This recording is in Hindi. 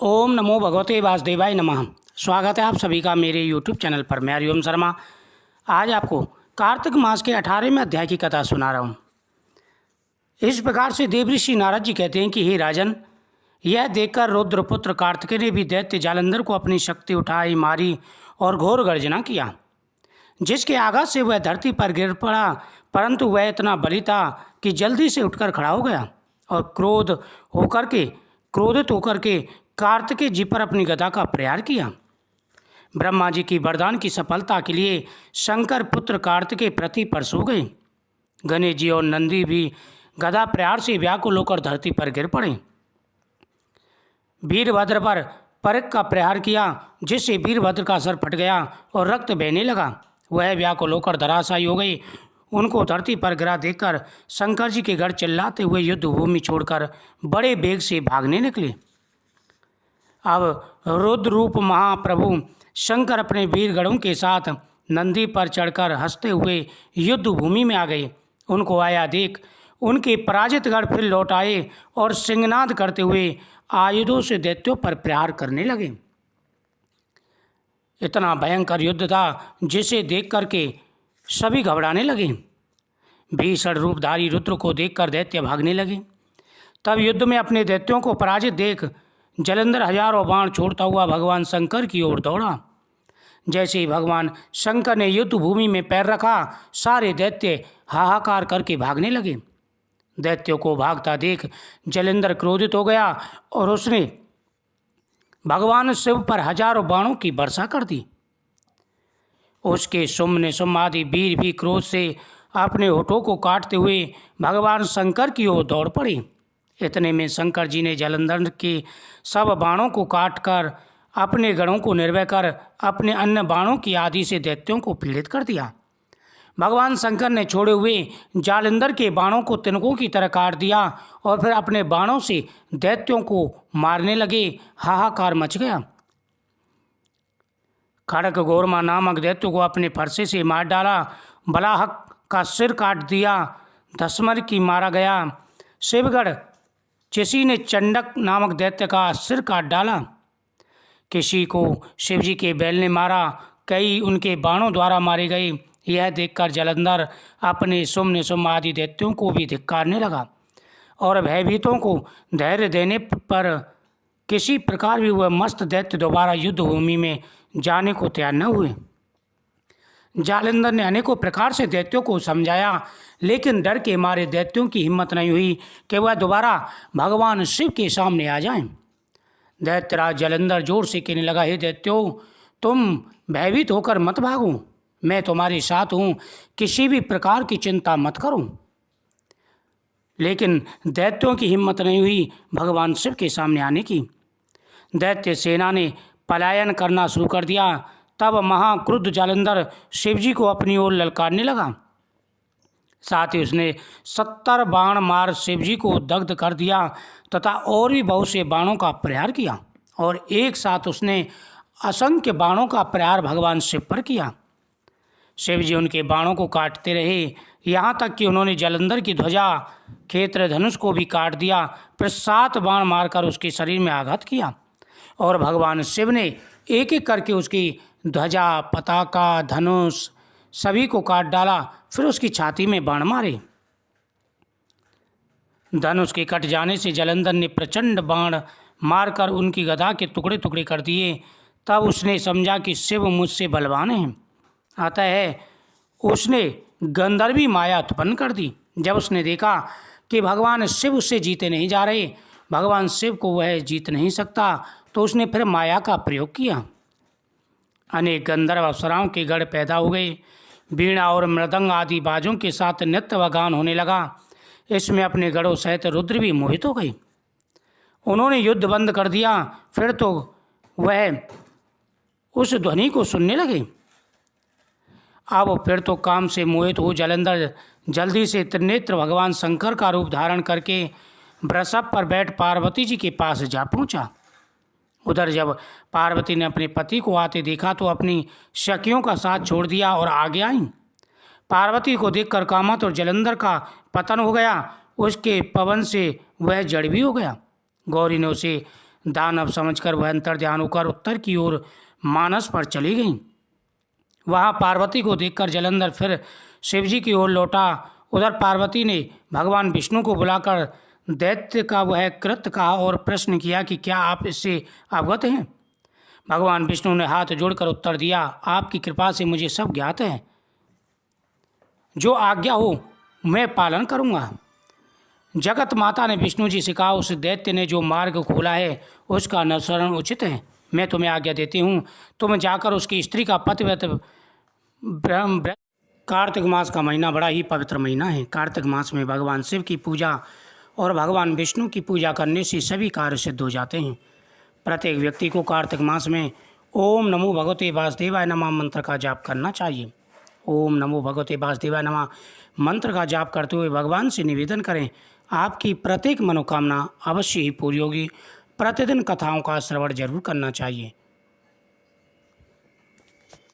ओम नमो भगवते वासुदेवाय नमः। स्वागत है आप सभी का मेरे यूट्यूब चैनल पर। मैं हरिओम शर्मा आज आपको कार्तिक मास के 18वें अध्याय की कथा सुना रहा हूँ। इस प्रकार से देवऋषि नारद जी कहते हैं कि हे राजन, यह देखकर रुद्रपुत्र कार्तिकेय ने भी दैत्य जालंधर को अपनी शक्ति उठाई, मारी और घोर गर्जना किया, जिसके आघात से वह धरती पर गिर पड़ा। परंतु वह इतना बली था कि जल्दी से उठकर खड़ा हो गया और क्रोधित होकर के कार्तिकेय जी पर अपनी गदा का प्रहार किया। ब्रह्मा जी की वरदान की सफलता के लिए शंकर पुत्र कार्तिकेय पृथ्वी पर सो गए। गणेश जी और नंदी भी गदा प्रहार से व्याकुल होकर धरती पर गिर पड़े। वीरभद्र पर परक का प्रहार किया, जिससे वीरभद्र का सर फट गया और रक्त बहने लगा। वह व्याकुल होकर धराशायी हो गई। उनको धरती पर गिरा देखकर शंकर जी के घर चिल्लाते हुए युद्ध भूमि छोड़कर बड़े वेग से भागने निकले। अब रुद्र रूप महाप्रभु शंकर अपने वीरगणों के साथ नंदी पर चढ़कर हंसते हुए युद्ध भूमि में आ गए। उनको आया देख उनके पराजित गढ़ फिर लौट आए और सिंहनाद करते हुए आयुधों से दैत्यों पर प्रहार करने लगे। इतना भयंकर युद्ध था जिसे देख करके सभी घबराने लगे। भीषण रूपधारी रुद्र को देखकर दैत्य भागने लगे। तब युद्ध में अपने दैत्यों को पराजित देख जालंधर हजारों बाण छोड़ता हुआ भगवान शंकर की ओर दौड़ा। जैसे ही भगवान शंकर ने युद्ध भूमि में पैर रखा, सारे दैत्य हाहाकार करके भागने लगे। दैत्यों को भागता देख जालंधर क्रोधित हो गया और उसने भगवान शिव पर हजारों बाणों की वर्षा कर दी। उसके सुम्न आदि वीर भी क्रोध से अपने होठों को काटते हुए भगवान शंकर की ओर दौड़ पड़े। इतने में शंकर जी ने जालंधर के सब बाणों को काटकर अपने गणों को निर्भय कर अपने अन्य बाणों की आदि से दैत्यों को पीड़ित कर दिया। भगवान शंकर ने छोड़े हुए जालंधर के बाणों को तिनकों की तरह काट दिया और फिर अपने बाणों से दैत्यों को मारने लगे। हाहाकार मच गया। खड़क गोरमा नामक दैत्य को अपने फरसे से मार डाला। बलाहक का सिर काट दिया। धसमर की मारा गया। शिवगढ़ किसी ने चंडक नामक दैत्य का सिर काट डाला। किसी को शिवजी के बैल ने मारा। कई उनके बाणों द्वारा मारे गए। यह देखकर जालंधर अपने सुम्न आदि दैत्यों को भी धिक्कारने लगा और भयभीतों को धैर्य देने पर किसी प्रकार भी वह मस्त दैत्य दोबारा युद्ध भूमि में जाने को तैयार न हुए। जालंधर ने अनेकों प्रकार से दैत्यों को समझाया, लेकिन डर के मारे दैत्यों की हिम्मत नहीं हुई कि वह दोबारा भगवान शिव के सामने आ जाएं। दैत्यराज जालंधर जोर से कहने लगा, हे दैत्यों, तुम भयभीत होकर मत भागो। मैं तुम्हारे साथ हूँ, किसी भी प्रकार की चिंता मत करो। लेकिन दैत्यों की हिम्मत नहीं हुई भगवान शिव के सामने आने की। दैत्य सेना ने पलायन करना शुरू कर दिया। तब महाक्रुद्ध जालंधर शिवजी को अपनी ओर ललकारने लगा। साथ ही उसने 70 बाण मार शिवजी को दग्ध कर दिया तथा और भी बहुत से बाणों का प्रहार किया और एक साथ उसने असंख्य बाणों का प्रहार भगवान शिव पर किया। शिवजी उनके बाणों को काटते रहे, यहाँ तक कि उन्होंने जालंधर की ध्वजा क्षेत्र धनुष को भी काट दिया। फिर 7 बाण मारकर उसके शरीर में आघात किया और भगवान शिव ने एक एक करके उसकी ध्वजा, पताका, धनुष सभी को काट डाला। फिर उसकी छाती में बाण मारे। धनुष के कट जाने से जालंधर ने प्रचंड बाण मारकर उनकी गदा के टुकड़े टुकड़े कर दिए। तब उसने समझा कि शिव मुझसे बलवान हैं। अतः उसने गंधर्वी माया उत्पन्न कर दी। जब उसने देखा कि भगवान शिव उससे जीते नहीं जा रहे, भगवान शिव को वह जीत नहीं सकता, तो उसने फिर माया का प्रयोग किया। अनेक गंधर्व अप्सराओं के गढ़ पैदा हो गए। वीणा और मृदंग आदि बाजों के साथ नृत्य व गान होने लगा। इसमें अपने गढ़ों सहित रुद्र भी मोहित हो गए। उन्होंने युद्ध बंद कर दिया। फिर तो वह उस ध्वनि को सुनने लगे। अब फिर तो काम से मोहित हो जालंधर जल्दी से त्रिनेत्र भगवान शंकर का रूप धारण करके वृषभ पर बैठ पार्वती जी के पास जा पहुंचा। उधर जब पार्वती ने अपने पति को आते देखा तो अपनी सखियों का साथ छोड़ दिया और आगे आईं। पार्वती को देखकर कामत और जालंधर का पतन हो गया। उसके पवन से वह जड़ भी हो गया। गौरी ने उसे दानव समझकर वह अंतर्ध्यान होकर उत्तर की ओर मानस पर चली गईं। वहाँ पार्वती को देखकर जलंधर फिर शिवजी की ओर लौटा। उधर पार्वती ने भगवान विष्णु को बुलाकर दैत्य का वह कृत्य कहा और प्रश्न किया कि क्या आप इससे अवगत हैं। भगवान विष्णु ने हाथ जोड़कर उत्तर दिया, आपकी कृपा से मुझे सब ज्ञात है। जो आज्ञा हो मैं पालन करूँगा। जगत माता ने विष्णु जी से कहा, उस दैत्य ने जो मार्ग खोला है उसका अनुसरण उचित है। मैं तुम्हें आज्ञा देती हूँ, तुम जाकर उसकी स्त्री का पतिव्रत ब्रह्म। कार्तिक मास का महीना बड़ा ही पवित्र महीना है। कार्तिक मास में भगवान शिव की पूजा और भगवान विष्णु की पूजा करने से सभी कार्य सिद्ध हो जाते हैं। प्रत्येक व्यक्ति को कार्तिक मास में ओम नमो भगवते वासुदेवाय नमः मंत्र का जाप करना चाहिए। ओम नमो भगवते वासुदेवाय नमः मंत्र का जाप करते हुए भगवान से निवेदन करें, आपकी प्रत्येक मनोकामना अवश्य ही पूरी होगी। प्रतिदिन कथाओं का श्रवण जरूर करना चाहिए।